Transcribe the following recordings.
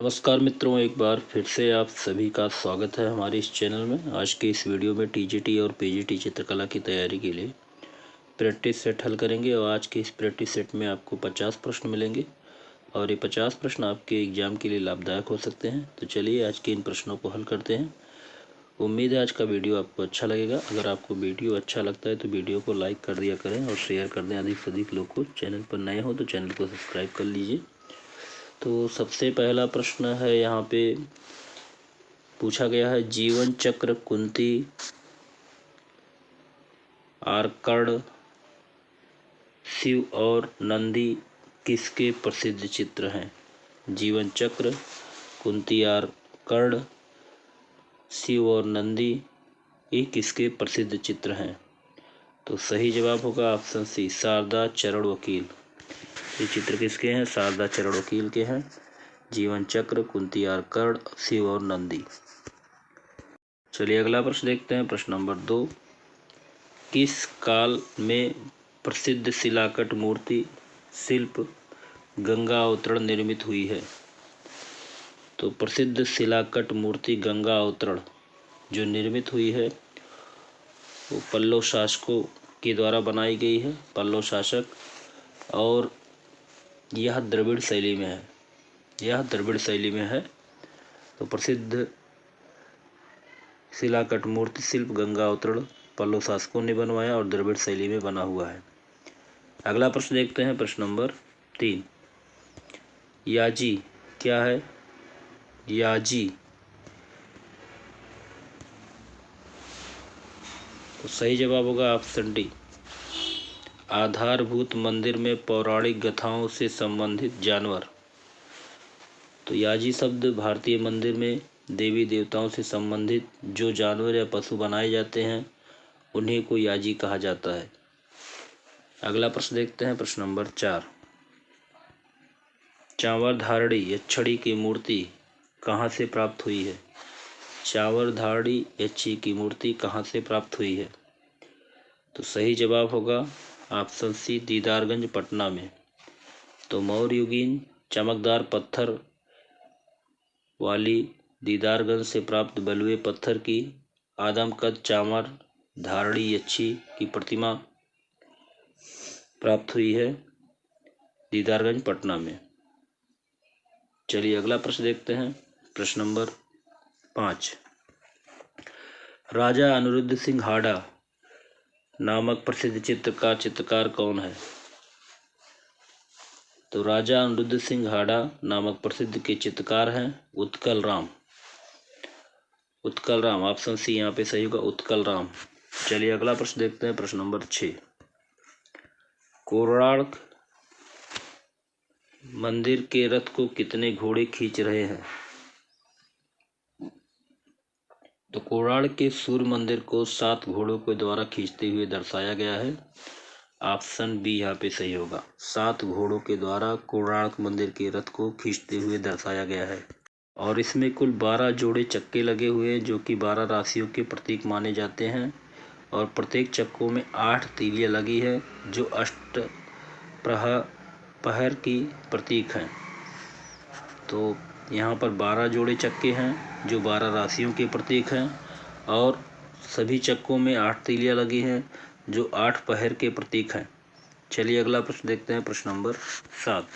नमस्कार मित्रों, एक बार फिर से आप सभी का स्वागत है हमारे इस चैनल में। आज के इस वीडियो में टीजीटी और पीजीटी चित्रकला की तैयारी के लिए प्रैक्टिस सेट हल करेंगे और आज के इस प्रैक्टिस सेट में आपको 50 प्रश्न मिलेंगे और ये 50 प्रश्न आपके एग्ज़ाम के लिए लाभदायक हो सकते हैं। तो चलिए आज के इन प्रश्नों को हल करते हैं। उम्मीद है आज का वीडियो आपको अच्छा लगेगा। अगर आपको वीडियो अच्छा लगता है तो वीडियो को लाइक कर दिया करें और शेयर कर दें अधिक से अधिक लोग को। चैनल पर नए हो तो चैनल को सब्सक्राइब कर लीजिए। तो सबसे पहला प्रश्न है, यहाँ पे पूछा गया है, जीवन चक्र कुंती आर्कड़ शिव और नंदी किसके प्रसिद्ध चित्र हैं? जीवन चक्र कुंती आर्कड़ शिव और नंदी ये किसके प्रसिद्ध चित्र हैं? तो सही जवाब होगा ऑप्शन सी, शारदा चरण वकील। ये चित्र किसके हैं? शारदा चरण वकील के हैं। जीवन चक्र कुंती आर्कड़ शिव और नंदी। चलिए अगला प्रश्न देखते हैं। प्रश्न नंबर 2, किस काल में प्रसिद्ध शिलाकट मूर्ति शिल्प गंगा अवतरण निर्मित हुई है? तो प्रसिद्ध शिलाकट मूर्ति गंगा अवतरण जो निर्मित हुई है वो पल्लव शासकों के द्वारा बनाई गई है, पल्लव शासक, और यह द्रविड़ शैली में है। यह द्रविड़ शैली में है। तो प्रसिद्ध शिलाकट मूर्ति शिल्प गंगा अवतरण पल्लव शासकों ने बनवाया और द्रविड़ शैली में बना हुआ है। अगला प्रश्न देखते हैं। प्रश्न नंबर 3, याजी क्या है? याजी तो सही जवाब होगा ऑप्शन डी, आधारभूत मंदिर में पौराणिक गाथाओं से संबंधित जानवर। तो याजी शब्द भारतीय मंदिर में देवी देवताओं से संबंधित जो जानवर या पशु बनाए जाते हैं उन्हीं को याजी कहा जाता है। अगला प्रश्न देखते हैं। प्रश्न नंबर 4, चांवरधारणी यक्षिणी की मूर्ति कहाँ से प्राप्त हुई है? चांवरधारणी यक्षी की मूर्ति कहाँ से प्राप्त हुई है? तो सही जवाब होगा ऑप्शन सी, दीदारगंज पटना में। तो मौर्ययुगीन चमकदार पत्थर वाली दीदारगंज से प्राप्त बलुए पत्थर की आदमकद चांवर धारणी यक्षी की प्रतिमा प्राप्त हुई है दीदारगंज पटना में। चलिए अगला प्रश्न देखते हैं। प्रश्न नंबर 5, राजा अनिरुद्ध सिंह हाड़ा नामक प्रसिद्ध चित्रकार कौन है? तो राजा अनिरुद्ध सिंह हाड़ा नामक प्रसिद्ध के चित्रकार हैं उत्कल राम। उत्कल राम, ऑप्शन सी यहाँ पे सही होगा, उत्कल राम। चलिए अगला प्रश्न देखते हैं। प्रश्न नंबर 6, कोणार्क मंदिर के रथ को कितने घोड़े खींच रहे हैं? तो कोणार्क के सूर्य मंदिर को 7 घोड़ों के द्वारा खींचते हुए दर्शाया गया है। ऑप्शन बी यहाँ पे सही होगा, 7 घोड़ों के द्वारा कोणार्क मंदिर के रथ को खींचते हुए दर्शाया गया है। और इसमें कुल 12 जोड़े चक्के लगे हुए हैं जो कि 12 राशियों के प्रतीक माने जाते हैं। और प्रत्येक चक्कों में 8 तीलियां लगी है जो अष्ट पहर की प्रतीक हैं। तो यहाँ पर 12 जोड़े चक्के हैं जो 12 राशियों के प्रतीक हैं और सभी चक्कों में 8 तीलियां लगी हैं जो 8 पहर के प्रतीक हैं। चलिए अगला प्रश्न देखते हैं। प्रश्न नंबर 7,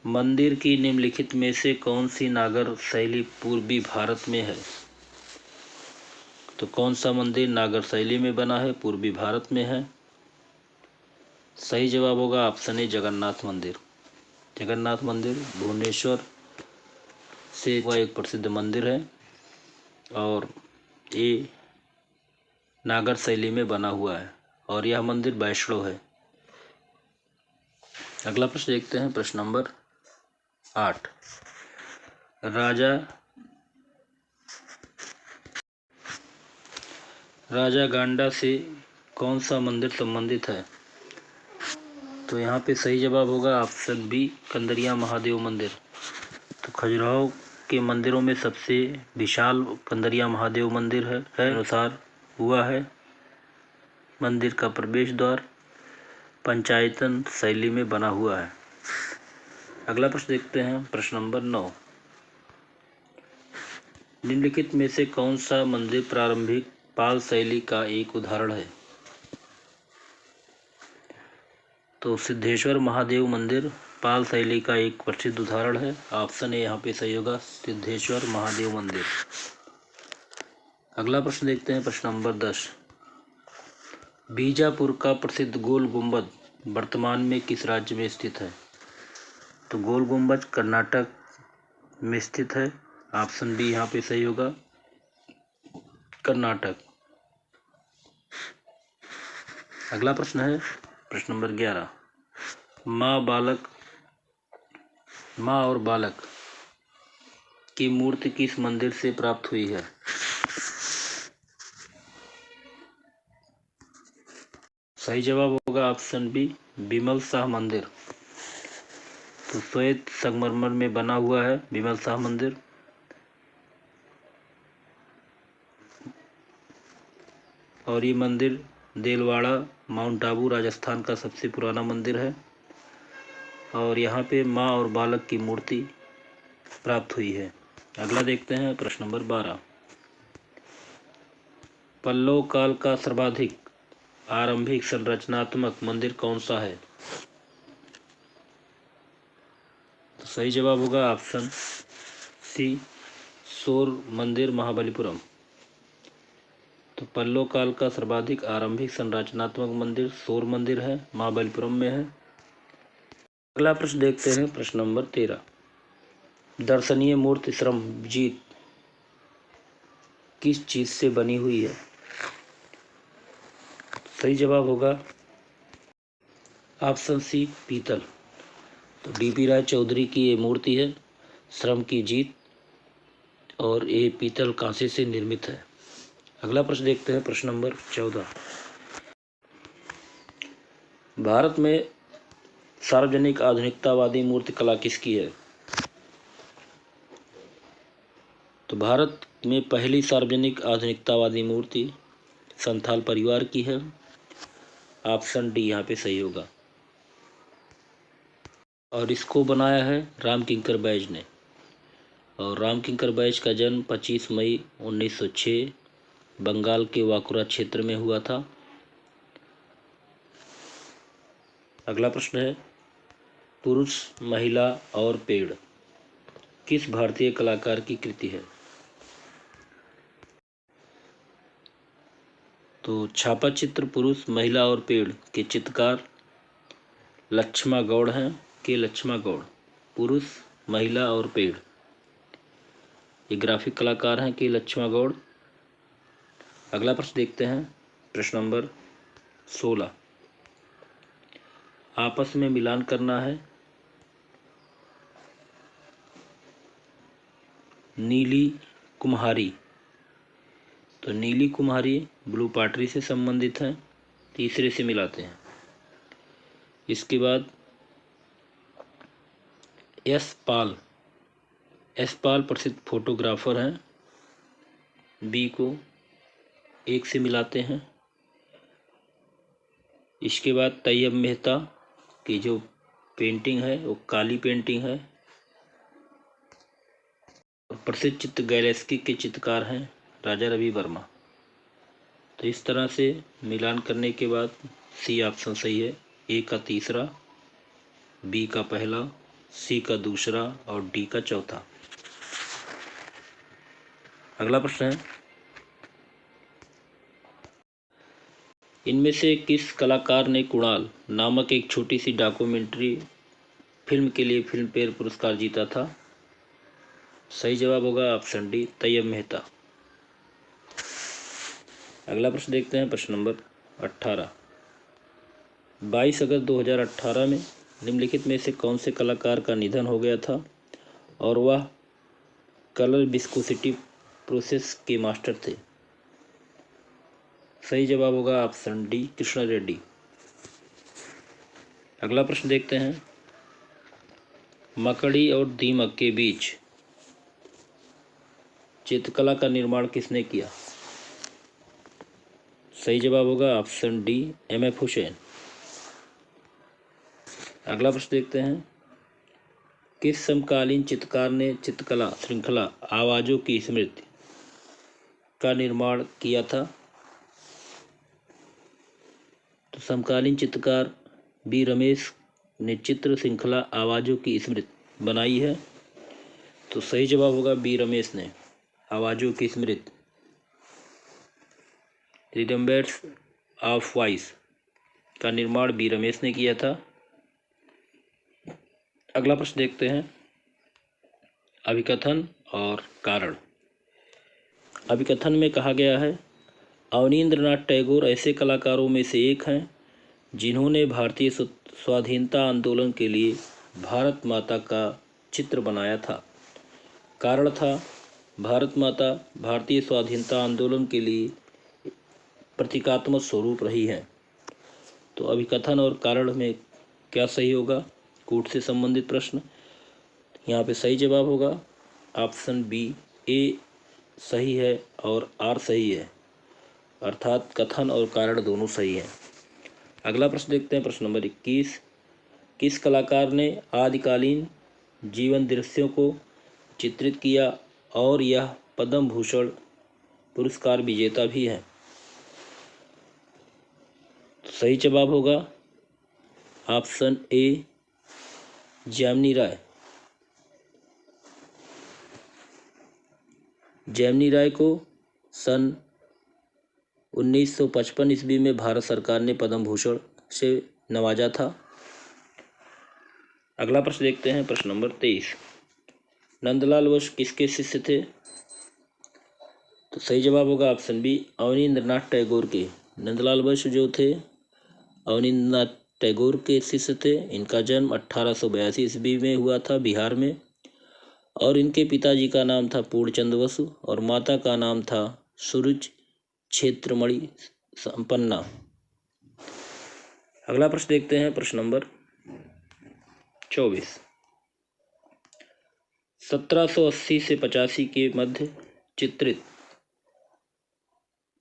मंदिर की निम्नलिखित में से कौन सी नागर शैली पूर्वी भारत में है? तो कौन सा मंदिर नागर शैली में बना है, पूर्वी भारत में है? सही जवाब होगा ऑप्शन ए, जगन्नाथ मंदिर। जगन्नाथ मंदिर भुवनेश्वर से वह एक प्रसिद्ध मंदिर है और ये नागर शैली में बना हुआ है और यह मंदिर वैष्णव है। अगला प्रश्न देखते हैं। प्रश्न नंबर 8, राजा गांडा से कौन सा मंदिर संबंधित है? तो यहाँ पे सही जवाब होगा ऑप्शन बी, कंदरिया महादेव मंदिर। तो खजुराहो के मंदिरों में सबसे विशाल कंदरिया महादेव मंदिर है अनुसार हुआ है। मंदिर का प्रवेश द्वार पंचायतन शैली में बना हुआ है। अगला प्रश्न देखते हैं, प्रश्न नंबर 9। निम्नलिखित में से कौन सा मंदिर प्रारंभिक पाल शैली का एक उदाहरण है? तो सिद्धेश्वर महादेव मंदिर पाल शैली का एक प्रसिद्ध उदाहरण है। ऑप्शन ए यहाँ पे सही होगा, सिद्धेश्वर महादेव मंदिर। अगला प्रश्न देखते हैं, प्रश्न नंबर 10। बीजापुर का प्रसिद्ध गोल गुंबद वर्तमान में किस राज्य में स्थित है? तो गोल गुंबद कर्नाटक में स्थित है। ऑप्शन बी यहाँ पे सही होगा, कर्नाटक। अगला प्रश्न है, प्रश्न नंबर 11। माँ और बालक की मूर्ति किस मंदिर से प्राप्त हुई है? सही जवाब होगा ऑप्शन बी, बिमल शाह मंदिर। तो श्वेत संगमरमर में बना हुआ है बिमल शाह मंदिर। और ये मंदिर देलवाड़ा, माउंट आबू, राजस्थान का सबसे पुराना मंदिर है। और यहाँ पे माँ और बालक की मूर्ति प्राप्त हुई है। अगला देखते हैं, प्रश्न नंबर 12। पल्लव काल का सर्वाधिक आरंभिक संरचनात्मक मंदिर कौन सा है? तो सही जवाब होगा ऑप्शन सी, सोर मंदिर, महाबलीपुरम। तो पल्लव काल का सर्वाधिक आरंभिक संरचनात्मक मंदिर सोर मंदिर है, महाबलीपुरम में है। अगला प्रश्न देखते हैं, प्रश्न नंबर 13। दर्शनीय मूर्ति श्रमजीत किस चीज से बनी हुई है? सही जवाब होगा ऑप्शन सी, पीतल। तो डीपी राय चौधरी की ये मूर्ति है, श्रम की जीत, और ये पीतल कांसे से निर्मित है। अगला प्रश्न देखते हैं, प्रश्न नंबर 14। भारत में सार्वजनिक आधुनिकतावादी मूर्ति कला किसकी है? तो भारत में पहली सार्वजनिक आधुनिकतावादी मूर्ति संथाल परिवार की है। ऑप्शन डी यहाँ पे सही होगा। और इसको बनाया है राम किंकर बैज ने। और राम किंकर बैज का जन्म 25 मई 1906 बंगाल के वाकुरा क्षेत्र में हुआ था। अगला प्रश्न है, पुरुष, महिला और पेड़ किस भारतीय कलाकार की कृति है? तो छापा चित्र पुरुष, महिला और पेड़ के चित्रकार लक्ष्मा गौड़ हैं, के लक्ष्मा गौड़। पुरुष, महिला और पेड़, ये ग्राफिक कलाकार हैं के लक्ष्मा गौड़। अगला प्रश्न देखते हैं, प्रश्न नंबर 16। आपस में मिलान करना है। नीली कुम्हारी, तो नीली कुम्हारी ब्लू पाटरी से संबंधित है, तीसरे से मिलाते हैं। इसके बाद एस पाल प्रसिद्ध फोटोग्राफर हैं, बी को एक से मिलाते हैं। इसके बाद तैयब मेहता की जो पेंटिंग है वो काली पेंटिंग है। और प्रसिद्ध चित्र गैलेस्की के चित्रकार हैं राजा रवि वर्मा। तो इस तरह से मिलान करने के बाद सी ऑप्शन सही है, ए का तीसरा, बी का पहला, सी का दूसरा और डी का चौथा। अगला प्रश्न है, इनमें से किस कलाकार ने कुणाल नामक एक छोटी सी डॉक्यूमेंट्री फिल्म के लिए फिल्म फेयर पुरस्कार जीता था? सही जवाब होगा ऑप्शन डी, तैयब मेहता। अगला प्रश्न देखते हैं, प्रश्न नंबर 18। 22 अगस्त 2018 में निम्नलिखित में से कौन से कलाकार का निधन हो गया था और वह कलर विस्कोसिटी प्रोसेस के मास्टर थे? सही जवाब होगा ऑप्शन डी, कृष्णा रेड्डी। अगला प्रश्न देखते हैं, मकड़ी और दीमक के बीच चित्रकला का निर्माण किसने किया? सही जवाब होगा option D, M F Husain. अगला प्रश्न देखते हैं, किस समकालीन चित्रकार ने चित्रकला श्रृंखला आवाज़ों की स्मृति का निर्माण किया था? तो समकालीन चित्रकार बी रमेश ने चित्र श्रृंखला आवाज़ों की स्मृति बनाई है। तो सही जवाब होगा बी रमेश ने आवाज़ों की स्मृति, रिडम्बर्स ऑफ वॉइस का निर्माण बी रमेश ने किया था। अगला प्रश्न देखते हैं, अभिकथन और कारण। अभिकथन में कहा गया है, अवनींद्रनाथ टैगोर ऐसे कलाकारों में से एक हैं जिन्होंने भारतीय स्वाधीनता आंदोलन के लिए भारत माता का चित्र बनाया था। कारण था, भारत माता भारतीय स्वाधीनता आंदोलन के लिए प्रतीकात्मक स्वरूप रही है। तो अभिकथन और कारण में क्या सही होगा? कूट से संबंधित प्रश्न। यहाँ पे सही जवाब होगा ऑप्शन बी ए सही है और आर सही है, अर्थात कथन और कारण दोनों सही है। अगला प्रश्न देखते हैं, प्रश्न नंबर 21। किस कलाकार ने आदिकालीन जीवन दृश्यों को चित्रित किया और यह पद्म भूषण पुरस्कार विजेता भी है? सही जवाब होगा ऑप्शन ए जामिनी राय। जामिनी राय को सन 1955 ईस्वी में भारत सरकार ने पद्म भूषण से नवाजा था। अगला प्रश्न देखते हैं, प्रश्न नंबर 23। नंदलाल बोस किसके शिष्य थे? तो सही जवाब होगा ऑप्शन बी अवनींद्रनाथ टैगोर के। नंदलाल बोस जो थे अवनींद्रनाथ टैगोर के शिष्य थे। इनका जन्म 1882 ईस्वी में हुआ था बिहार में, और इनके पिताजी का नाम था पूर्णचंद बसु और माता का नाम था सूरज क्षेत्रमणि संपन्ना। अगला प्रश्न देखते हैं, प्रश्न नंबर 24। 1780 से 85 के मध्य चित्रित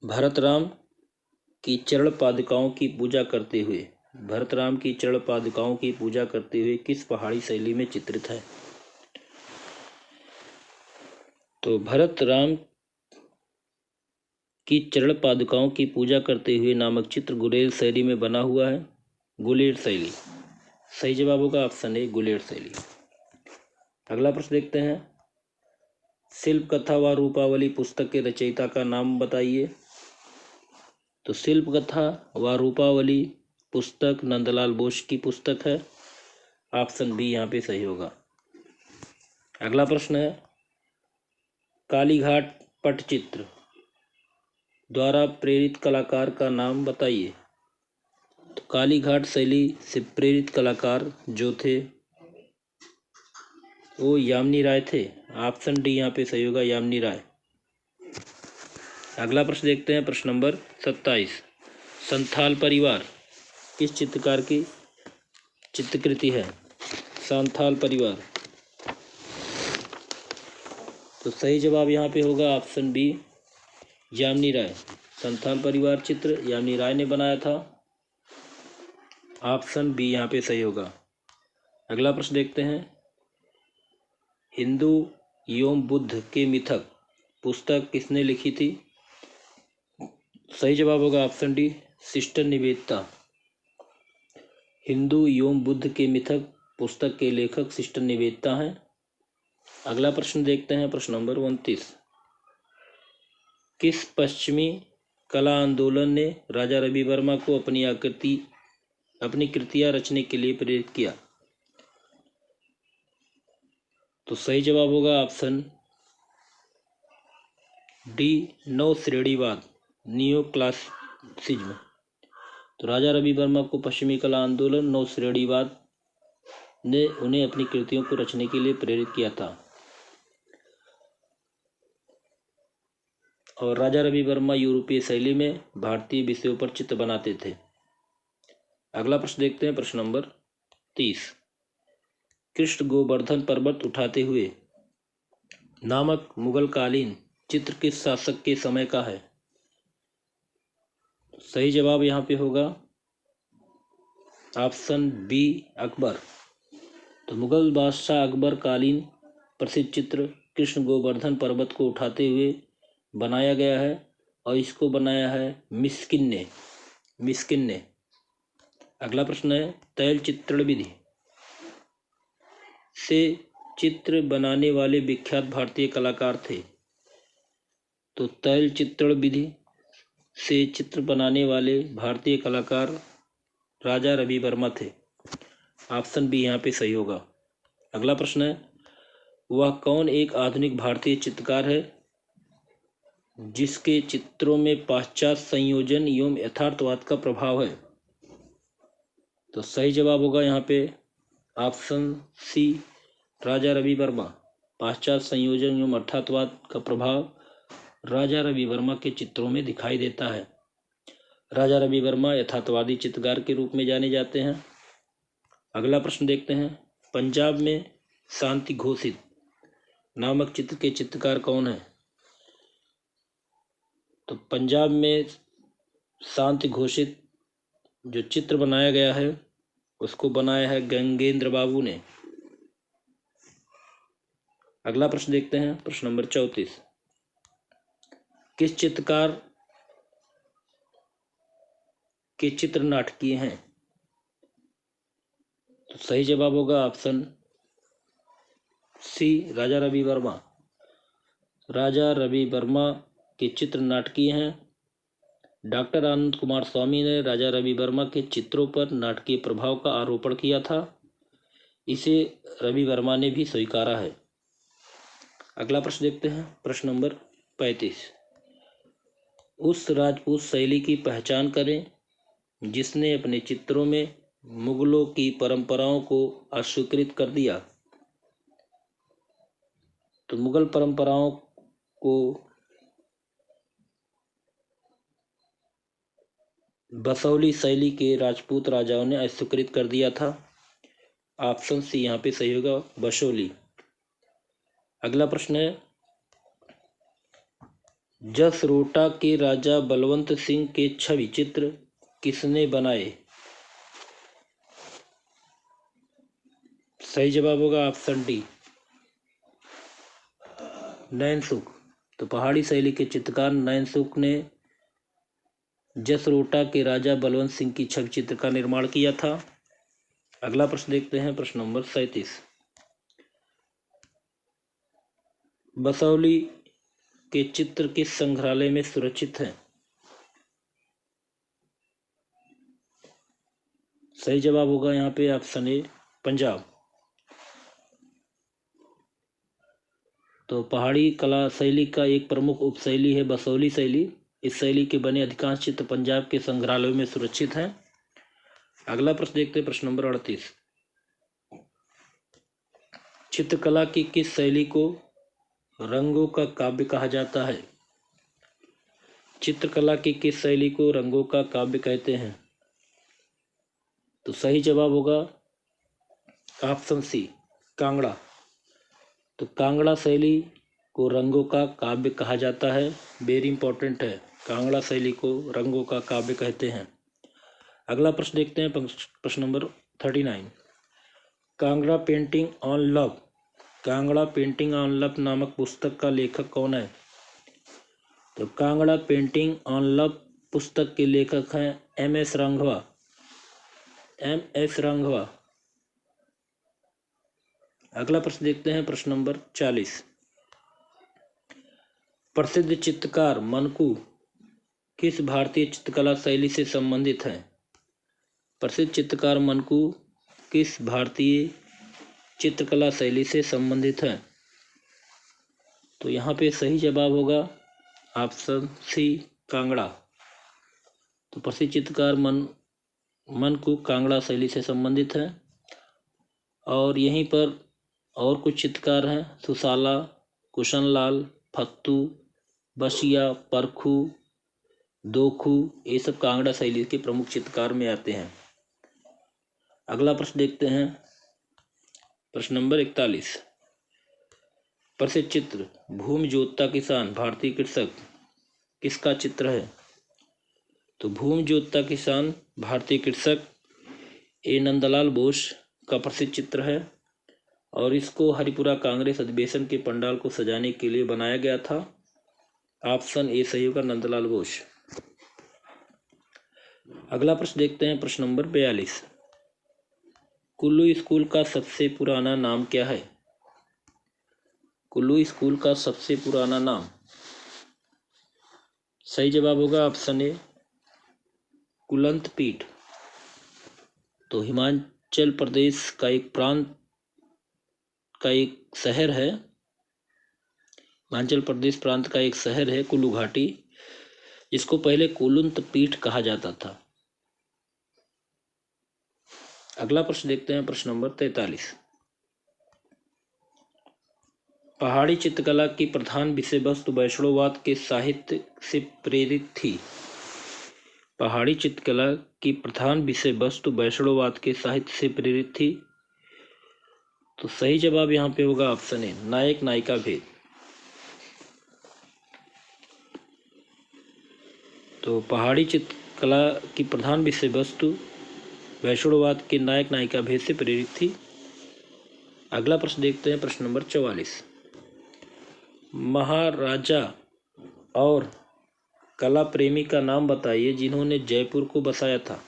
भरतराम की चरण पादुकाओं की पूजा करते हुए किस पहाड़ी शैली में चित्रित है? तो भरतराम की चरण पादुकाओं की पूजा करते हुए नामक चित्र गुलेर शैली में बना हुआ है। गुलेर शैली सही जवाब होगा ऑप्शन ए गुलेर शैली। अगला प्रश्न देखते हैं, शिल्प कथा व रूपावली पुस्तक के रचयिता का नाम बताइए। तो शिल्प कथा व रूपावली पुस्तक नंदलाल बोस की पुस्तक है। ऑप्शन बी यहाँ पे सही होगा। अगला प्रश्न है, कालीघाट पटचित्र द्वारा प्रेरित कलाकार का नाम बताइए। तो कालीघाट शैली से प्रेरित कलाकार जो थे वो यामिनी राय थे। ऑप्शन डी यहाँ पे सही होगा यामिनी राय। अगला प्रश्न देखते हैं, प्रश्न नंबर 27। संथाल परिवार किस चित्रकार की चित्रकृति है? संथाल परिवार। तो सही जवाब यहाँ पे होगा ऑप्शन बी यामिनी राय। संथाल परिवार चित्र यामिनी राय ने बनाया था। ऑप्शन बी यहाँ पे सही होगा। अगला प्रश्न देखते हैं, हिंदू एवं बुद्ध के मिथक पुस्तक किसने लिखी थी? सही जवाब होगा option D sister Nivedita. Hindu एवं बुद्ध के मिथक पुस्तक के लेखक सिस्टर निवेदिता हैं। अगला प्रश्न देखते हैं, प्रश्न नंबर 29। किस पश्चिमी कला आंदोलन ने राजा रवि वर्मा को अपनी कृतियां रचने के लिए प्रेरित किया? तो सही जवाब होगा ऑप्शन डी नव श्रेणीवाद नियो क्लासिसिज्म। तो राजा रवि वर्मा को पश्चिमी कला आंदोलन नव श्रेणीवाद ने उन्हें अपनी कृतियों को रचने के लिए प्रेरित किया था। और राजा रवि वर्मा यूरोपीय शैली में भारतीय विषयों पर चित्र बनाते थे। अगला प्रश्न देखते हैं, प्रश्न नंबर 30। कृष्ण गोवर्धन पर्वत उठाते हुए नामक मुगल कालीन चित्र किस शासक के समय का है? सही जवाब यहाँ पे होगा ऑप्शन बी अकबर। तो मुगल बादशाह अकबर कालीन प्रसिद्ध चित्र कृष्ण गोवर्धन पर्वत को उठाते हुए बनाया गया है और इसको बनाया है मिस्किन ने। अगला प्रश्न है, तैल चित्रण विधि से चित्र बनाने वाले विख्यात भारतीय कलाकार थे। तो तैल चित्रण विधि से चित्र बनाने वाले भारतीय कलाकार राजा रवि वर्मा थे। ऑप्शन बी यहाँ पे सही होगा। अगला प्रश्न है, वह कौन एक आधुनिक भारतीय चित्रकार है जिसके चित्रों में पाश्चात्य संयोजन एवं यथार्थवाद का प्रभाव है। तो सही जवाब होगा यहाँ पे ऑप्शन सी, राजा रवि वर्मा। पाश्चात्य संयोजन एवं यथार्थवाद का प्रभाव राजा रवि वर्मा के चित्रों में दिखाई देता है। राजा रवि वर्मा यथार्थवादी चित्रकार के रूप में जाने जाते हैं। अगला प्रश्न देखते हैं, पंजाब में शांति घोषित नामक चित्र के चित्रकार कौन है। तो पंजाब में शांति घोषित जो चित्र बनाया गया है उसको बनाया है गंगेंद्र बाबू ने। अगला प्रश्न देखते हैं, प्रश्न नंबर 34, किस चित्रकार के चित्र नाटकीय हैं। तो सही जवाब होगा ऑप्शन सी, राजा रवि वर्मा। राजा रवि वर्मा के चित्र नाटकीय हैं। डॉक्टर आनंद कुमार स्वामी ने राजा रवि वर्मा के चित्रों पर नाटकीय प्रभाव का आरोपण किया था। इसे रवि वर्मा ने भी स्वीकारा है। अगला प्रश्न देखते हैं, प्रश्न नंबर 35, उस राजपूत शैली की पहचान करें जिसने अपने चित्रों में मुगलों की परंपराओं को अस्वीकृत कर दिया। तो मुगल परंपराओं को बसौली शैली के राजपूत राजाओं ने अस्वीकृत कर दिया था। ऑप्शन सी यहाँ पे सही होगा, बसौली। अगला प्रश्न है, जसरोटा के राजा बलवंत सिंह के छवि चित्र किसने बनाए। सही जवाब होगा ऑप्शन डी, नैनसुख। तो पहाड़ी शैली के चित्रकार नैनसुख ने जसरोटा के राजा बलवंत सिंह की छवि चित्र का निर्माण किया था। अगला प्रश्न देखते हैं, प्रश्न नंबर 37, बसौली के चित्र किस संग्रहालय में सुरक्षित हैं। सही जवाब होगा यहाँ पे ऑप्शन ए, पंजाब। तो पहाड़ी कला शैली का एक प्रमुख उपशैली है बसौली शैली। इस शैली के बने अधिकांश चित्र पंजाब के संग्रहालयों में सुरक्षित हैं। अगला प्रश्न देखते हैं, प्रश्न नंबर 38, चित्रकला की किस शैली को रंगों का काव्य कहा जाता है। चित्रकला की किस शैली को रंगों का काव्य कहते हैं। तो सही जवाब होगा ऑप्शन सी, कांगड़ा। तो कांगड़ा शैली को रंगों का काव्य कहा जाता है। वेरी इंपॉर्टेंट है, कांगड़ा शैली को रंगों का काव्य कहते हैं। अगला प्रश्न देखते हैं, प्रश्न number 39, Kangra painting on love. Kangra painting on love नामक पुस्तक का लेखक कौन है। तो कांगड़ा पेंटिंग ऑन लव पुस्तक के लेखक हैं एम.एस. रांघवा। अगला प्रश्न देखते हैं, प्रश्न नंबर 40, प्रसिद्ध चित्रकार मनकू किस भारतीय चित्रकला शैली से संबंधित है। प्रसिद्ध चित्रकार मनकू किस भारतीय चित्रकला शैली से संबंधित है। तो यहाँ पे सही जवाब होगा ऑप्शन सी, कांगड़ा। तो प्रसिद्ध चित्रकार मनकू कांगड़ा शैली से संबंधित है। और यहीं पर और कुछ चित्रकार हैं, सुशाला, कुशनलाल, फत्तू, बसिया, परखू, दोखू, ये सब कांगड़ा शैली के प्रमुख चित्रकार में आते हैं। अगला प्रश्न देखते हैं, प्रश्न नंबर 41, प्रसिद्ध चित्र भूमि जोतता किसान भारतीय कृषक किसका चित्र है। तो भूमि जोतता किसान भारतीय कृषक ए नंदलाल बोस का प्रसिद्ध चित्र है। और इसको हरिपुरा कांग्रेस अधिवेशन के पंडाल को सजाने के लिए बनाया गया था। ऑप्शन ए सही होगा, नंदलाल बोस। अगला प्रश्न देखते हैं, प्रश्न नंबर 42। कुल्लू स्कूल का सबसे पुराना नाम क्या है? कुल्लू स्कूल का सबसे पुराना नाम, सही जवाब होगा ऑप्शन ए कुलंत पीठ। तो हिमाचल प्रदेश का एक प्रांत का एक शहर है, हिमाचल प्रदेश प्रांत का एक शहर है कुल्लू घाटी, जिसको पहले कुलंत पीठ कहा जाता था। अगला प्रश्न देखते हैं, प्रश्न नंबर 43। पहाड़ी चित्रकला की प्रधान विषय वस्तु वैष्णववाद के साहित्य से प्रेरित थी। पहाड़ी चित्रकला की प्रधान विषय वस्तु वैष्णववाद के साहित्य से प्रेरित थी। तो सही जवाब यहाँ पे होगा ऑप्शन ए नायक नायिका भेद। तो पहाड़ी चित्रकला की प्रधान विषय वस्तु वैष्णववाद के नायक नायिका भेद से प्रेरित थी। अगला प्रश्न देखते हैं, प्रश्न नंबर 44। महाराजा और कला प्रेमी का नाम बताइए जिन्होंने जयपुर को बसाया था।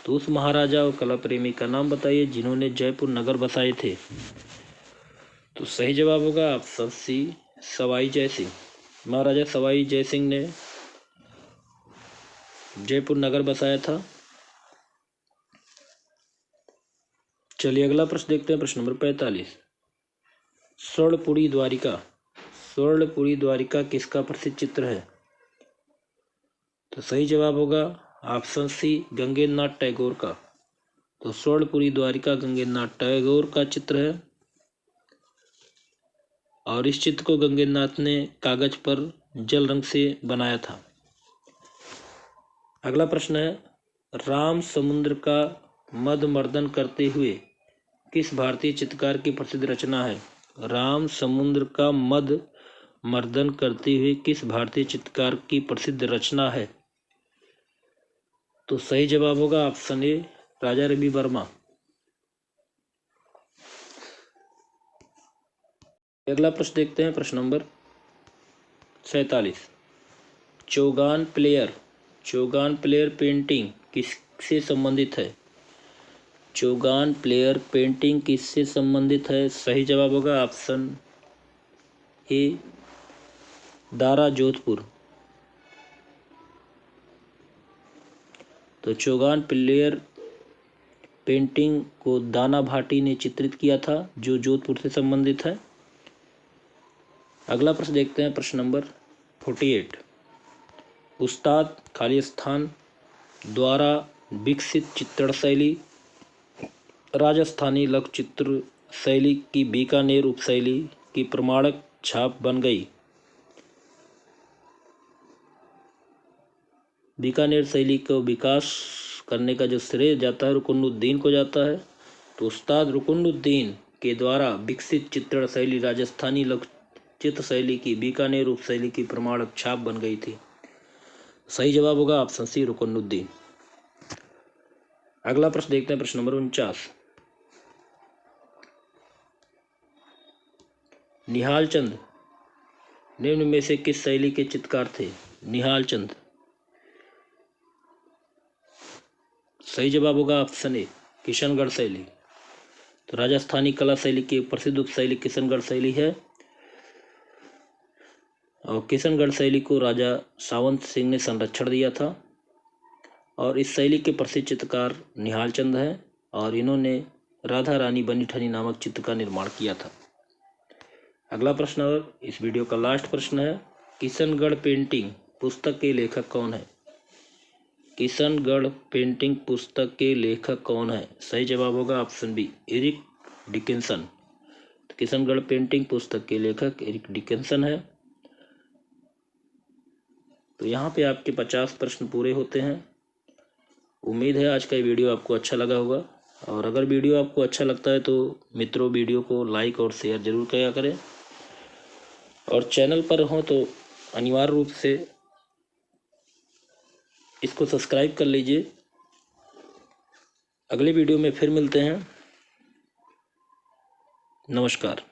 तो उस महाराजा और कला प्रेमी का नाम बताइए जिन्होंने जयपुर नगर बसाए थे। तो सही जवाब होगा ऑप्शन सी सवाई जय सिंह। महाराजा सवाई जय सिंह ने जयपुर नगर बसाया था। चलिए अगला प्रश्न देखते हैं, प्रश्न नंबर 45। स्वर्णपुरी द्वारिका, स्वर्णपुरी द्वारिका किसका प्रसिद्ध चित्र है? तो सही जवाब होगा ऑप्शन सी गंगेन्द्र नाथ टैगोर का। तो स्वर्णपुरी द्वारिका गंगेन्द्र नाथ टैगोर का चित्र है, और इस चित्र को गंगेन्द्र नाथ ने कागज पर जल रंग से बनाया था। अगला प्रश्न है, राम समुद्र का मद मर्दन करते हुए किस भारतीय चित्रकार की प्रसिद्ध रचना है? राम समुद्र का मद मर्दन करते हुए किस भारतीय चित्रकार की प्रसिद्ध रचना है? तो सही जवाब होगा ऑप्शन ए राजा रवि वर्मा। अगला प्रश्न देखते हैं, प्रश्न number 47। Chaugan player, Chaugan player painting किससे संबंधित है? चौगान प्लेयर पेंटिंग किससे संबंधित है? सही जवाब होगा ऑप्शन ए दारा जोधपुर। तो चौगान प्लेयर पेंटिंग को दाना भाटी ने चित्रित किया था, जो जोधपुर से संबंधित है। अगला प्रश्न देखते हैं, प्रश्न नंबर 48। उस्ताद खाली स्थान द्वारा विकसित चित्रण शैली राजस्थानी लघु चित्र शैली की बीकानेर उपशैली की प्रमाणक छाप बन गई। बीकानेर शैली को विकास करने का जो श्रेय जाता है रुकनुद्दीन को जाता है। तो उस्ताद रुकनुद्दीन के द्वारा विकसित चित्रण शैली राजस्थानी लघु चित्र शैली की बीकानेर उपशैली की प्रमाणक छाप बन गई थी। सही जवाब होगा ऑप्शन सी रुकनुद्दीन। अगला प्रश्न देखते हैं, प्रश्न नंबर 49। निहाल चंद निम्न में से किस शैली के चित्रकार थे? निहाल चंद, सही जवाब होगा ऑप्शन ए किशनगढ़ शैली। तो राजस्थानी कला शैली की प्रसिद्ध उपशैली किशनगढ़ शैली है, और किशनगढ़ शैली को राजा सावंत सिंह ने संरक्षण दिया था, और इस शैली के प्रसिद्ध चित्रकार निहाल चंद हैं, और इन्होंने राधा रानी बनी ठनी नामक चित्र का निर्माण किया था। अगला प्रश्न और इस वीडियो का लास्ट प्रश्न है, किशनगढ़ पेंटिंग पुस्तक के लेखक कौन है? किशनगढ़ पेंटिंग पुस्तक के लेखक कौन है? सही जवाब होगा ऑप्शन बी एरिक डिकिंसन। तो किशनगढ़ पेंटिंग पुस्तक के लेखक एरिक डिकिंसन है। तो यहाँ पे आपके 50 प्रश्न पूरे होते हैं। उम्मीद है आज का ये वीडियो आपको अच्छा लगा होगा, और अगर वीडियो आपको अच्छा लगता है तो मित्रों वीडियो को लाइक और शेयर जरूर किया करें, और चैनल पर हो तो अनिवार्य रूप से इसको सब्सक्राइब कर लीजिए। अगले वीडियो में फिर मिलते हैं। नमस्कार।